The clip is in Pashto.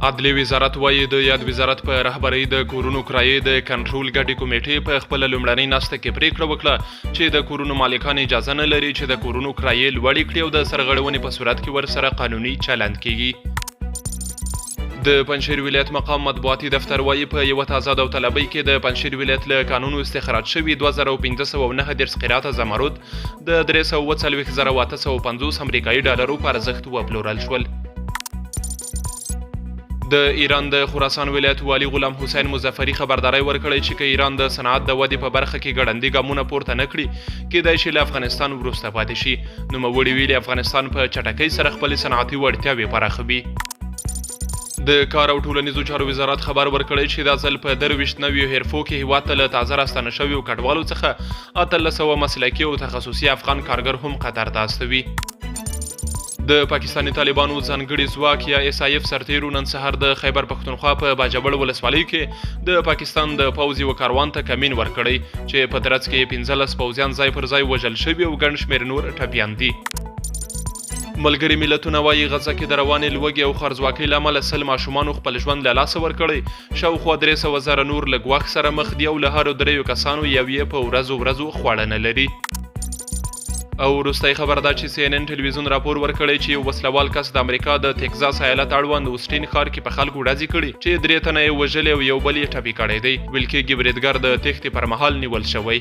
عدلیې وزارت وایي د یاد وزارت په رهبرۍ د کورونو کرایې د کنټرول ګډې کمیټې په خپله لومړنۍ ناسته کې پریکړه وکړه چې د کورونو مالکان اجازه نه لري چې د کورونو کرایې لوړې کړي او د سرغړونې په صورت کې ورسره قانوني چلند کیږي. د پنجشیر ولایت مقام مطبوعاتي دفتر وایي په یوه تازه داوطلبۍ کې د پنجشیر ولایت له قانونو استخراج شوي 2509 قراته زمرد د 340,850 امریکایي ډالرو په ارزښت وپلورل شول. د ایران د خراسان ولایت والي غلام حسین مظفري خبرداری ورکړی چې که ایران د صنعت د ودې په برخه کې ګړندي ګامونه پورته نه کړي کیدای شي له افغانستان وروسته پاتې شي. نوموړي ویلي افغانستان په چټکۍ سره خپلې صنعتي وړتیاوې پراخوي. د کار او ټولنیزو چارو وزارت خبر ورکړی چې دا ځل په 23 نویو حرفو کې هیواد ته له تازه راستنه شویو کډوالو څخه 1800 مسلکي او تخصصي افغان کارګر هم قطر ته استوي. د پاکستاني طالبانو ځانګړي ځواک یا SIF سرتیرو نن سهار د خیبر پښتونخوا په باجوړ ولسوالۍ کې د پاکستان د پوځي و کاروان ته کمین ورکړی چې په ترڅ کې 15 پوځیان ځای پر ځای وژل شوي او ګڼ شمېر نور ټپیان دي. ملګري ملتونه وایي غزه کې د روانې لوږې او خوارځواکۍ له امله 100 ماشومانو خپل ژوند له لاسه ورکړی. شاوخوا 300,000 نور له ګواښ سره مخ دي او له هرو 3 کسانو یو یې په ورځو خواړه نه لري. او وروستی خبر دا چې CNN ټلویزیون راپور ورکړی چې یو وسلوال کس د امریکا د ټکزاس ایالت اړوند اوسټین ښار کې په خلکو ډزې کړي چې 3 تنه یې وژلي او یو بل یې ټپي کړی دی. ویل کېږي بریدګر د تېښتې پر مهال نیول شوی.